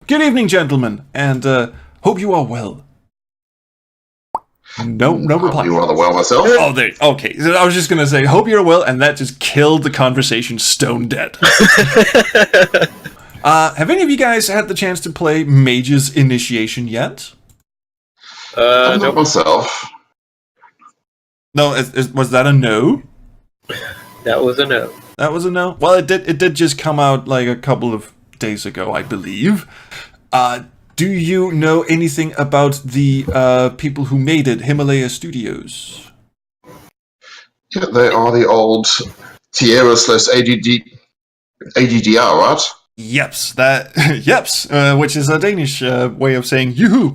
Good evening, gentlemen, and hope you are well. No reply. I'm rather well myself. Oh, there. Okay, I was just gonna say, hope you're well, and that just killed the conversation stone dead. Have any of you guys had the chance to play Mage's Initiation yet? Not myself. No, was that a no? That was a no. That was a no? Well, it did just come out like a couple of days ago, I believe. Do you know anything about the people who made it, Himalaya Studios? Yeah, they are the old Tierra/AGDR, right? Yeps, which is a Danish way of saying yoo-hoo.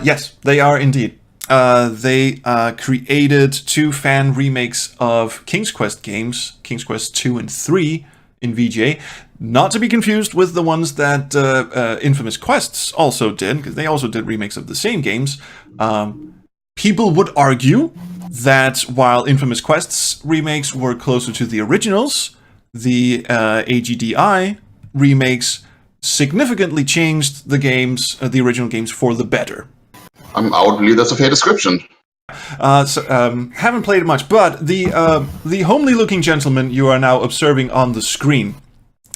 Yes, they are indeed. They created 2 fan remakes of King's Quest games, King's Quest 2 and 3 in VGA, not to be confused with the ones that Infamous Quests also did, because they also did remakes of the same games. People would argue that while Infamous Quests remakes were closer to the originals, the AGDI remakes significantly changed the games, the original games, for the better. I would believe that's a fair description. Haven't played it much, but the homely-looking gentleman you are now observing on the screen,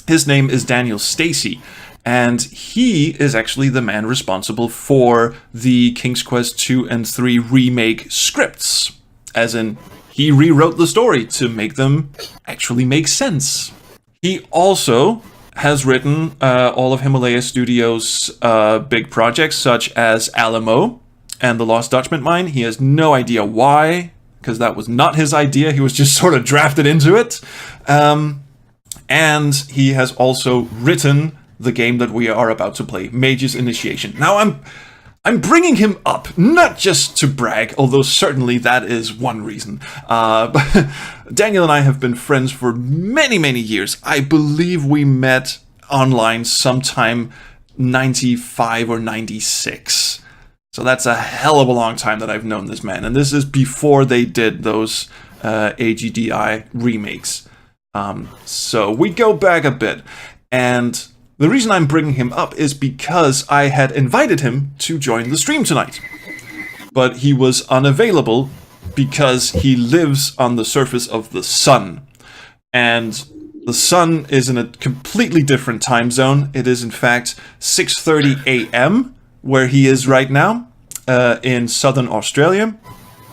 his name is Daniel Stacey, and he is actually the man responsible for the King's Quest 2 and 3 remake scripts. As in, he rewrote the story to make them actually make sense. He also has written all of Himalaya Studios' big projects, such as Alamo and the Lost Dutchman Mine. He has no idea why, because that was not his idea. He was just sort of drafted into it. And he has also written the game that we are about to play, Mage's Initiation. Now, I'm bringing him up, not just to brag, although certainly that is one reason. But Daniel and I have been friends for many, many years. I believe we met online sometime 95 or 96. So that's a hell of a long time that I've known this man. And this is before they did those AGDI remakes. So we go back a bit. And the reason I'm bringing him up is because I had invited him to join the stream tonight. But he was unavailable because he lives on the surface of the sun. And the sun is in a completely different time zone. It is, in fact, 6:30 a.m. where he is right now, in southern Australia,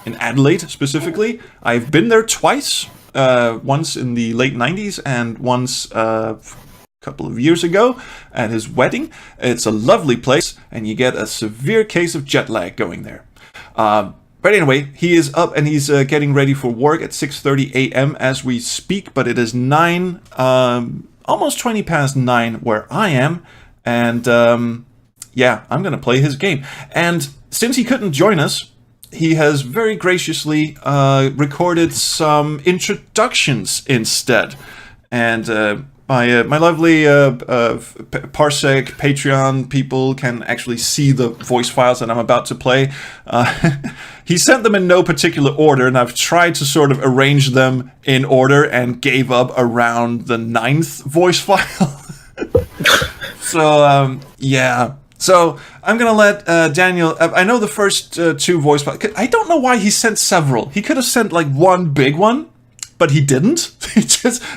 in Adelaide specifically. I've been there twice, once in the late 90s and once a couple of years ago at his wedding. It's a lovely place, and you get a severe case of jet lag going there. But anyway, he is up and he's getting ready for work at 6:30 a.m. as we speak, but it is 9, almost 20 past 9 where I am, and yeah, I'm going to play his game. And since he couldn't join us, he has very graciously recorded some introductions instead. And my lovely Parsec Patreon people can actually see the voice files that I'm about to play. He sent them in no particular order, and I've tried to sort of arrange them in order and gave up around the 9th voice file. So, yeah. So, I'm going to let Daniel... I know the first 2 voice files... I don't know why he sent several. He could have sent, like, one big one, but he didn't.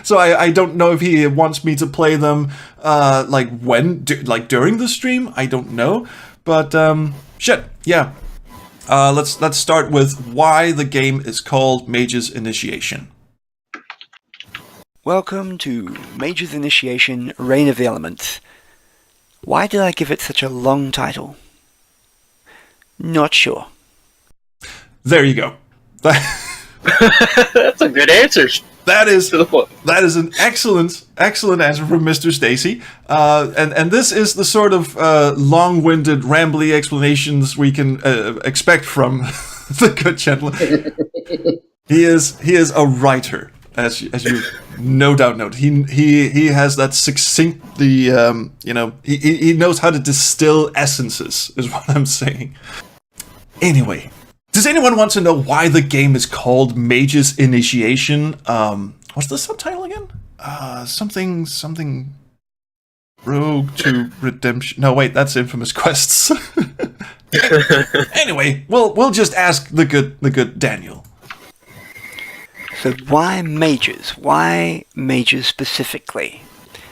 So I don't know if he wants me to play them, like, during the stream. I don't know. But, shit, yeah. Let's start with why the game is called Mage's Initiation. Welcome to Mage's Initiation, Reign of the Elements. Why did I give it such a long title? Not sure. There you go. That's a good answer. That is an excellent answer from Mr. Stacey. And this is the sort of long-winded, rambly explanations we can expect from the good gentleman. He is a writer, as you no doubt know. He has that succinctly, he knows how to distill essences, is what I'm saying. Anyway, does anyone want to know why the game is called Mage's Initiation? What's the subtitle again? Something Rogue to Redemption. No, wait, that's Infamous Quests. Anyway, we'll just ask the good Daniel. So why mages? Why mages specifically,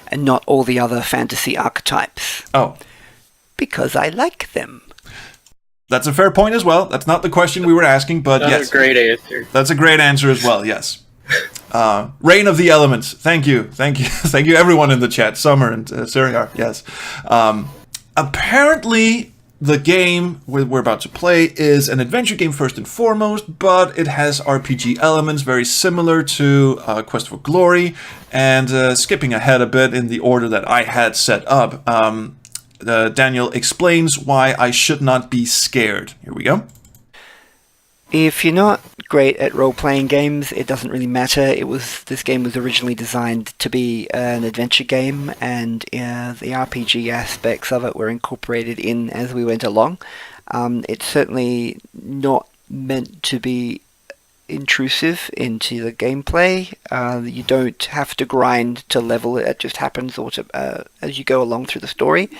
and not all the other fantasy archetypes? Oh, Because I like them. that's a fair point as well. That's not the question we were asking, but That's yes. a great answer. That's a great answer as well, yes. Reign of the Elements. Thank you. Thank you everyone in the chat. Summer and Siriar, yes. Apparently, the game we're about to play is an adventure game first and foremost, but it has RPG elements very similar to Quest for Glory, and skipping ahead a bit in the order that I had set up, Daniel explains why I should not be scared. Here we go. If you're not great at role-playing games, it doesn't really matter. This game was originally designed to be an adventure game, and the RPG aspects of it were incorporated in as we went along. It's certainly not meant to be intrusive into the gameplay. You don't have to grind to level it. It just happens as you go along through the story.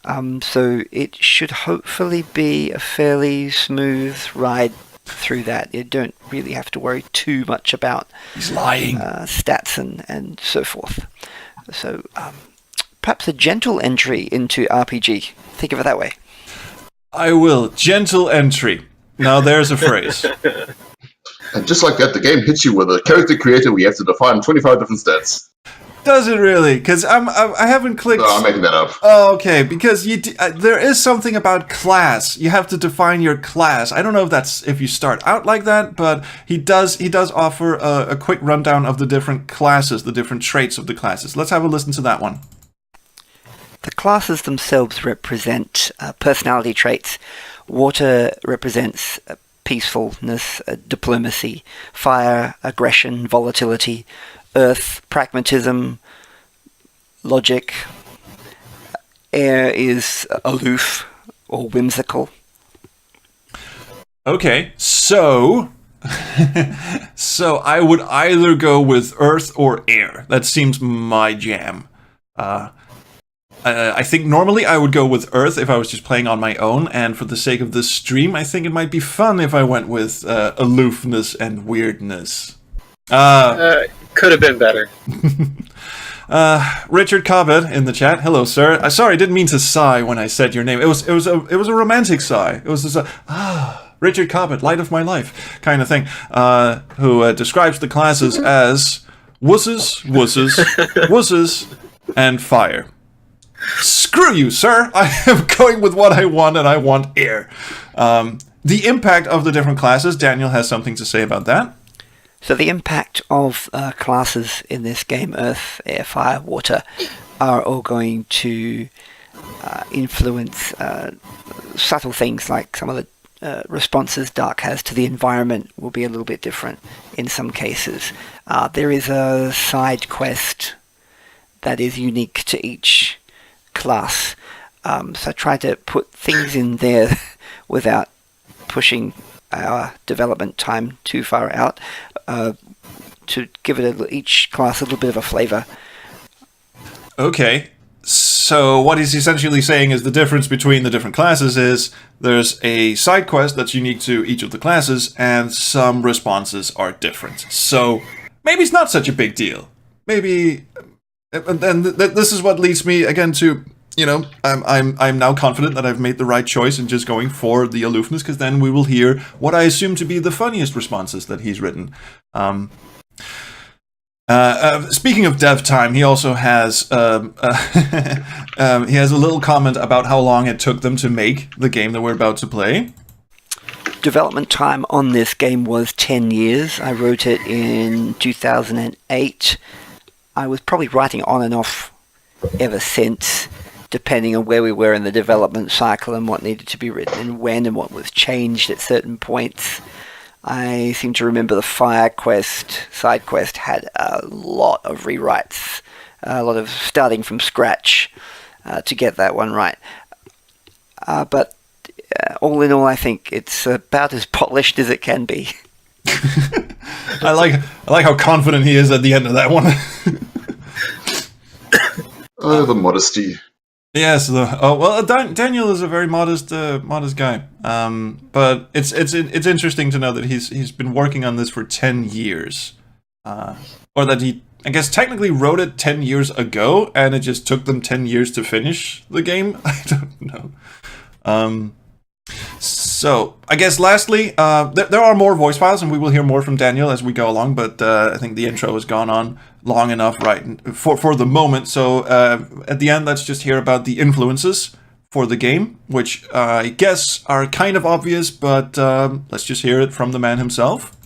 So it should hopefully be a fairly smooth ride through that. You don't really have to worry too much about He's lying. stats and so forth. So perhaps a gentle entry into RPG. Think of it that way. I will. Gentle entry. Now there's a phrase. And just like that, the game hits you with a character creator where you have to define 25 different stats. Does it really? Because I haven't clicked. No, I'm making that up. Oh, okay. Because there is something about class. You have to define your class. I don't know if you start out like that, but he does offer a quick rundown of the different classes, the different traits of the classes. Let's have a listen to that one. The classes themselves represent personality traits. Water represents peacefulness, diplomacy. Fire, aggression, volatility. Earth, pragmatism, logic. Air is aloof or whimsical. Okay, so I would either go with earth or air. That seems my jam. I think normally I would go with earth if I was just playing on my own, and for the sake of this stream, I think it might be fun if I went with aloofness and weirdness. Could have been better. Richard Cobbett in the chat. Hello, sir. Sorry, I didn't mean to sigh when I said your name. It was a romantic sigh. It was just Richard Cobbett, light of my life, kind of thing. Who describes the classes as wusses, and fire. Screw you, sir. I am going with what I want, and I want air. The impact of the different classes. Daniel has something to say about that. So the impact of classes in this game, Earth, Air, Fire, Water, are all going to influence subtle things like some of the responses Dark has to the environment will be a little bit different in some cases. There is a side quest that is unique to each class. So I try to put things in there without pushing our development time too far out, to give each class a little bit of a flavor. Okay, so what he's essentially saying is the difference between the different classes is there's a side quest that's unique to each of the classes, and some responses are different. So maybe it's not such a big deal. Maybe, and this is what leads me again to, I'm now confident that I've made the right choice in just going for the aloofness, because then we will hear what I assume to be the funniest responses that he's written. Speaking of dev time, he also has he has a little comment about how long it took them to make the game that we're about to play. Development time on this game was 10 years. I wrote it in 2008. I was probably writing on and off ever since, depending on where we were in the development cycle and what needed to be written and when and what was changed at certain points. I seem to remember the Fire Quest side quest had a lot of rewrites, a lot of starting from scratch to get that one right. But all in all, I think it's about as polished as it can be. I like how confident he is at the end of that one. Oh, the modesty. Yes. Daniel is a very modest guy. But it's interesting to know that he's been working on this for 10 years, or that he, I guess, technically wrote it 10 years ago, and it just took them 10 years to finish the game. I don't know. So, I guess lastly, there are more voice files, and we will hear more from Daniel as we go along, but I think the intro has gone on long enough for the moment. So, at the end, let's just hear about the influences for the game, which I guess are kind of obvious, but let's just hear it from the man himself.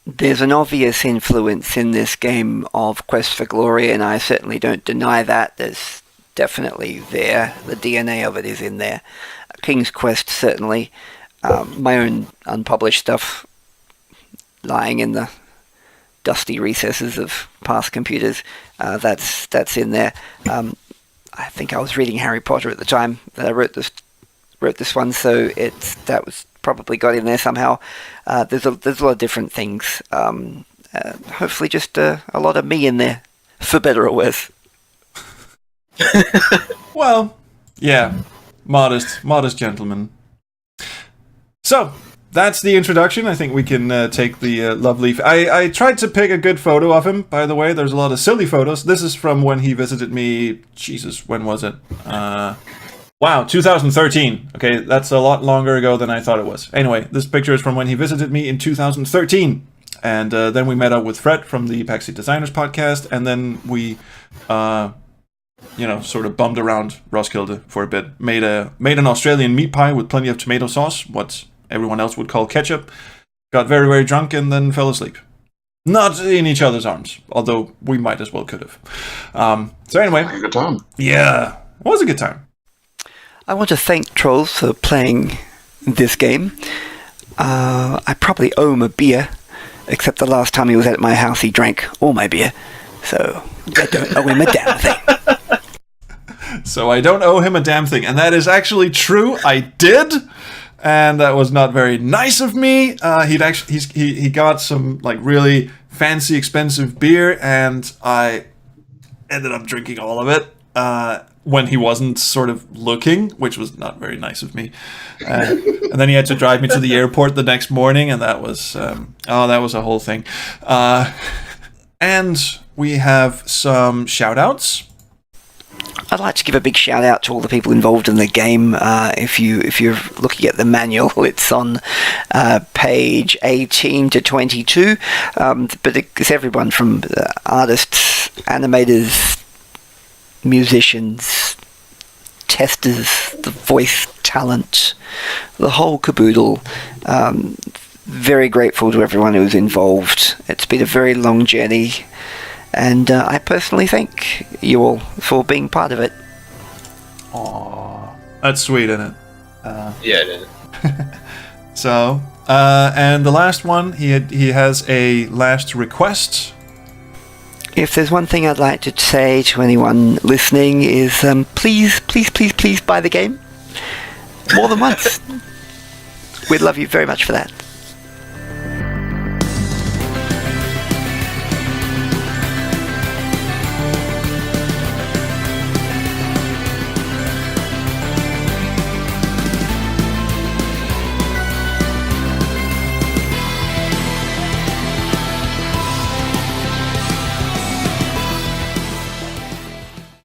There's an obvious influence in this game of Quest for Glory, and I certainly don't deny that. There's definitely there. The DNA of it is in there. King's Quest, certainly. My own unpublished stuff lying in the dusty recesses of past computers, that's in there. I think I was reading Harry Potter at the time that I wrote this one, so that was probably got in there somehow. There's a lot of different things. Hopefully just a lot of me in there, for better or worse. Well, yeah, modest gentleman. So, that's the introduction. I think we can take the lovely... I tried to pick a good photo of him, by the way. There's a lot of silly photos. This is from when he visited me... Jesus, when was it? Wow, 2013. Okay, that's a lot longer ago than I thought it was. Anyway, this picture is from when he visited me in 2013. And then we met up with Fred from the Backseat Designers podcast, and then we... sort of bummed around Roskilde for a bit. Made an Australian meat pie with plenty of tomato sauce, what everyone else would call ketchup. Got very, very drunk and then fell asleep. Not in each other's arms, although we might as well could have. So anyway. A good time. Yeah, it was a good time. I want to thank Trolls for playing this game. I probably owe him a beer, except the last time he was at my house he drank all my beer. So I don't owe him a damn thing. So I don't owe him a damn thing. And that is actually true. I did. And that was not very nice of me. He got some like really fancy, expensive beer, and I ended up drinking all of it when he wasn't sort of looking, which was not very nice of me. And then he had to drive me to the airport the next morning, and that was that was a whole thing. And we have some shout-outs. I'd like to give a big shout out to all the people involved in the game. If you're looking at the manual, it's on page 18 to 22. But it's everyone from artists, animators, musicians, testers, the voice talent, the whole caboodle. Very grateful to everyone who was involved. It's been a very long journey. And I personally thank you all for being part of it. Aww, that's sweet, isn't it? Yeah, it is. So, and the last one, he has a last request. If there's one thing I'd like to say to anyone listening is please buy the game. More than once. We'd love you very much for that.